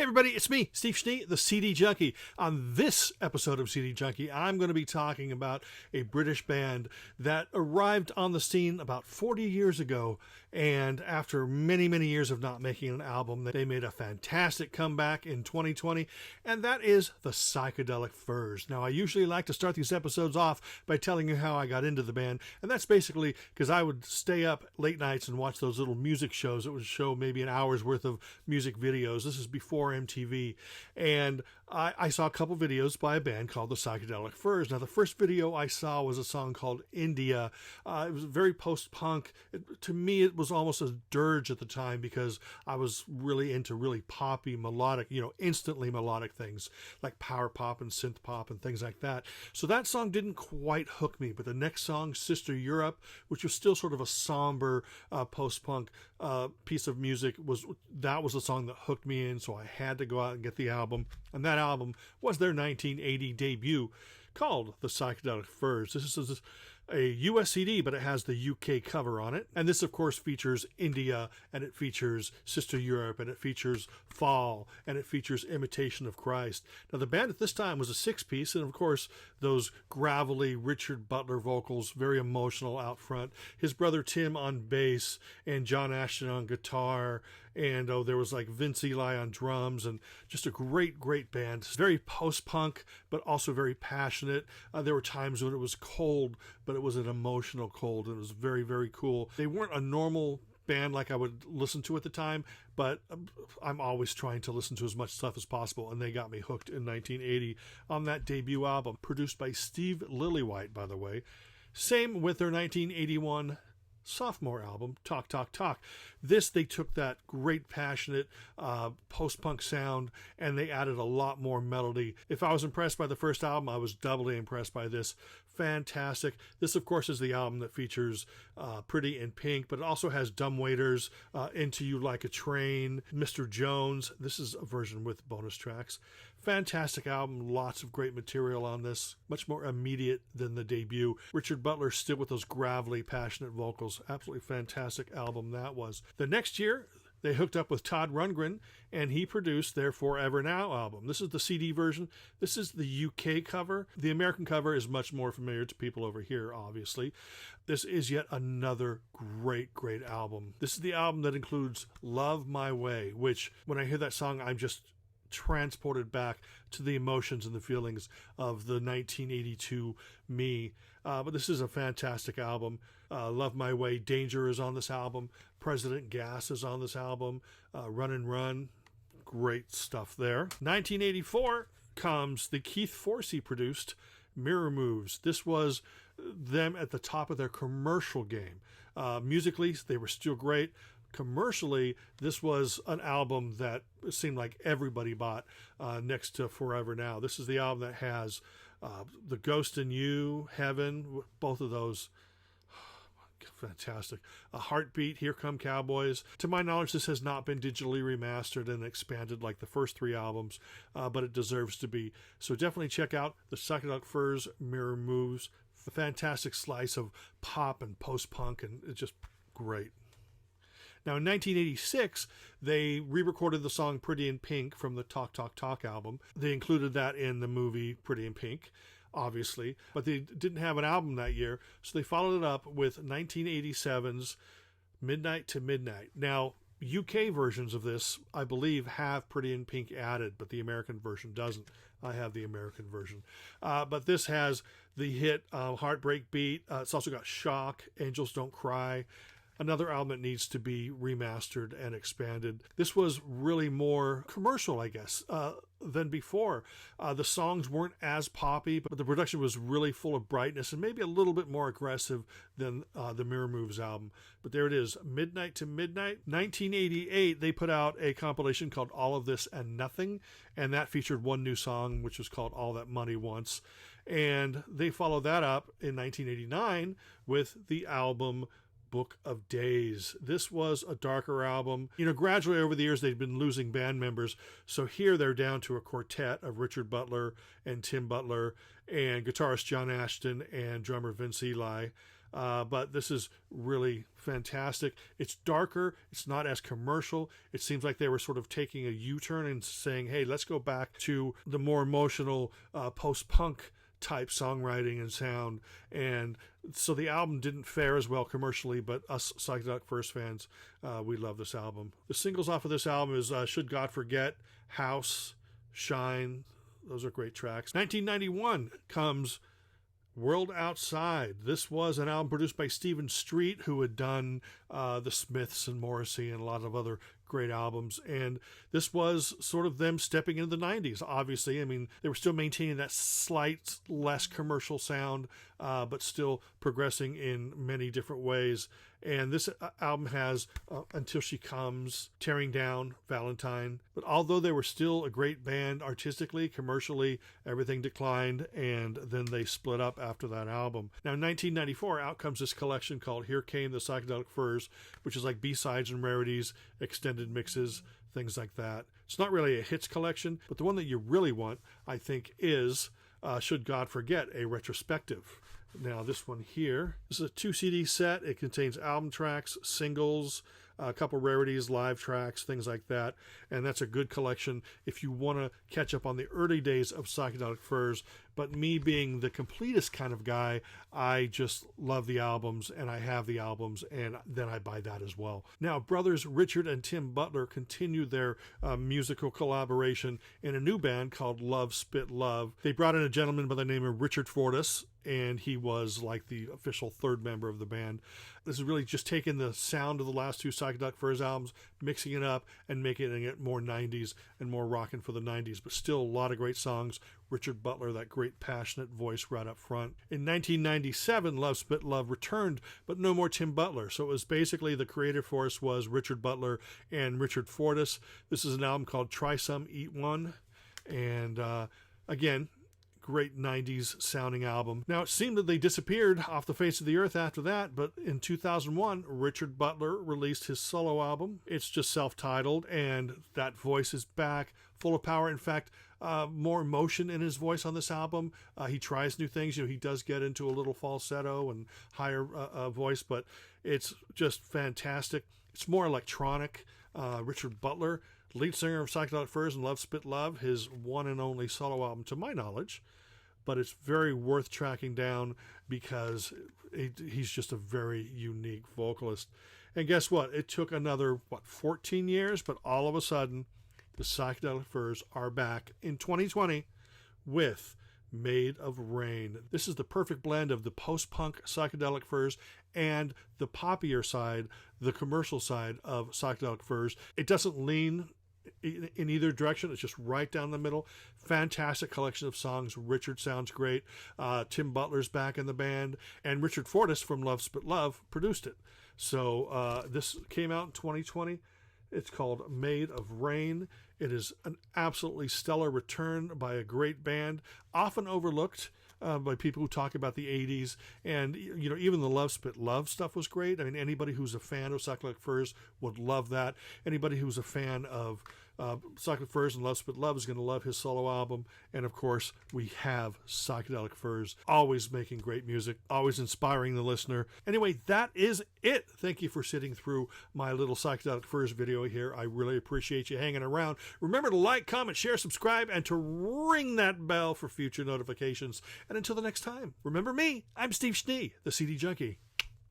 everybody, it's me, Steve Schnee, the CD Junkie. On this episode of CD Junkie, I'm going to be talking about a British band that arrived on the scene about 40 years ago, and after many, many years of not making an album, they made a fantastic comeback in 2020, and that is the Psychedelic Furs. Now, I usually like to start these episodes off by telling you how I got into the band, and that's basically because I would stay up late nights and watch those little music shows that would show maybe an hour's worth of music videos. This is before MTV, and I saw a couple videos by a band called the Psychedelic Furs. Now, the first video I saw was a song called India. It was very post-punk. To me, it was almost a dirge at the time because I was really into really poppy, melodic, instantly melodic things like power pop and synth pop and things like that. So that song didn't quite hook me, but the next song, Sister Europe, which was still sort of a somber post-punk piece of music, was the song that hooked me in, so I had to go out and get the album. And that album was their 1980 debut called the Psychedelic Furs. This is a US CD, but it has the UK cover on it. And this, of course, features India, and it features Sister Europe, and it features Fall, and it features Imitation of Christ. Now, the band at this time was a six-piece, and of course, those gravelly Richard Butler vocals, very emotional out front. His brother Tim on bass, and John Ashton on guitar, and there was like Vince Eli on drums, and just a great, great band. Very post-punk, but also very passionate. There were times when it was cold, but it was an emotional cold. It was very, very cool. They weren't a normal band like I would listen to at the time, but I'm always trying to listen to as much stuff as possible, and they got me hooked in 1980 on that debut album, produced by Steve Lillywhite, by the way. Same with their 1981 sophomore album, Talk Talk Talk. They took that great passionate post-punk sound and they added a lot more melody. If I was impressed by the first album, I was doubly impressed by this. Fantastic. This, of course, is the album that features Pretty in Pink, but it also has Dumbwaiters, Into You Like a Train, Mr. Jones. This is a version with bonus tracks. Fantastic album, lots of great material on this, much more immediate than the debut. Richard Butler still with those gravelly, passionate vocals. Absolutely fantastic album that was. The next year, they hooked up with Todd Rundgren, and he produced their Forever Now album. This is the CD version. This is the UK cover. The American cover is much more familiar to people over here, obviously. This is yet another great, great album. This is the album that includes Love My Way, which, when I hear that song, I'm just transported back to the emotions and the feelings of the 1982 me. But this is a fantastic album. Love My Way, Danger is on this album. President Gas is on this album. Run and Run, great stuff there. 1984 comes the Keith Forsey produced Mirror Moves. This was them at the top of their commercial game. Musically, they were still great. Commercially, this was an album that it seemed like everybody bought next to Forever Now. This is the album that has The Ghost in You, Heaven, both of those. Fantastic. A Heartbeat, Here Come Cowboys. To my knowledge, this has not been digitally remastered and expanded like the first three albums, but it deserves to be. So definitely check out the Psychedelic Furs, Mirror Moves. A fantastic slice of pop and post-punk, and it's just great. Now, in 1986, they re-recorded the song Pretty in Pink from the Talk Talk Talk album. They included that in the movie Pretty in Pink, obviously, but they didn't have an album that year, so they followed it up with 1987's Midnight to Midnight. Now, UK versions of this, I believe, have Pretty in Pink added, but the American version doesn't. I have the American version. But this has the hit Heartbreak Beat. It's also got Shock, Angels Don't Cry. Another album that needs to be remastered and expanded. This was really more commercial, I guess, than before. The songs weren't as poppy, but the production was really full of brightness and maybe a little bit more aggressive than the Mirror Moves album. But there it is, Midnight to Midnight. 1988, they put out a compilation called All of This and Nothing, and that featured one new song, which was called All That Money Wants. And they followed that up in 1989 with the album Book of Days. This was a darker album. Gradually over the years, they'd been losing band members. So here they're down to a quartet of Richard Butler and Tim Butler and guitarist John Ashton and drummer Vince Eli. but this is really fantastic. It's darker. It's not as commercial. It seems like they were sort of taking a U-turn and saying, hey, let's go back to the more emotional post-punk type songwriting and sound. And so the album didn't fare as well commercially, but us Psychedelic Furs fans, we love this album. The singles off of this album is Should God Forget, House, Shine. Those are great tracks. 1991 comes World Outside. This was an album produced by Stephen Street, who had done the Smiths and Morrissey and a lot of other great albums. And this was sort of them stepping into the 90s, obviously. I mean, they were still maintaining that slight, less commercial sound, but still progressing in many different ways. And this album has Until She Comes, Tearing Down, Valentine. But although they were still a great band artistically, commercially, everything declined, and then they split up after that album. Now, in 1994, out comes this collection called Here Came the Psychedelic Furs, which is like B-sides and rarities, extended mixes, things like that. It's not really a hits collection, but the one that you really want, I think, is Should God Forget, a retrospective. Now, this one here, this is a 2 CD set. It contains album tracks, singles, a couple rarities, live tracks, things like that. And that's a good collection if you want to catch up on the early days of Psychedelic Furs. But me being the completist kind of guy, I just love the albums, and I have the albums, and then I buy that as well. Now, brothers Richard and Tim Butler continued their musical collaboration in a new band called Love Spit Love. They brought in a gentleman by the name of Richard Fortis, and he was like the official third member of the band. This is really just taking the sound of the last two Psychedelic Furs albums, mixing it up, and making it more 90s and more rocking for the 90s, but still a lot of great songs. Richard Butler, that great passionate voice right up front. In 1997, Love Spit Love returned, but no more Tim Butler. So it was basically the creative force was Richard Butler and Richard Fortis. This is an album called Try Some, Eat One. And again, great 90s sounding album. Now, it seemed that they disappeared off the face of the earth after that, but in 2001, Richard Butler released his solo album. It's just self-titled, and that voice is back, full of power. In fact, more emotion in his voice on this album. He tries new things. You know, he does get into a little falsetto and higher voice, but it's just fantastic. It's more electronic. Richard Butler, lead singer of Psychedelic Furs and Love Spit Love, his one and only solo album to my knowledge, but it's very worth tracking down because he's just a very unique vocalist. And guess what? It took another, 14 years, but all of a sudden, the Psychedelic Furs are back in 2020 with Made of Rain. This is the perfect blend of the post-punk Psychedelic Furs and the poppier side, the commercial side of Psychedelic Furs. It doesn't lean in either direction. It's just right down the middle. Fantastic collection of songs. Richard sounds great. Tim Butler's back in the band, and Richard Fortis from Love Spit Love produced it. So this came out in 2020. It's called Made of Rain. It is an absolutely stellar return by a great band, often overlooked by people who talk about the 80s. And, you know, even the Love Spit Love stuff was great. I mean, anybody who's a fan of Psychedelic Furs would love that. Anybody who's a fan of Psychedelic Furs and Love Spit Love is going to love his solo album. And, of course, we have Psychedelic Furs, always making great music, always inspiring the listener. Anyway, that is it. Thank you for sitting through my little Psychedelic Furs video here. I really appreciate you hanging around. Remember to like, comment, share, subscribe, and to ring that bell for future notifications. And until the next time, remember me, I'm Steve Schnee, the CD Junkie.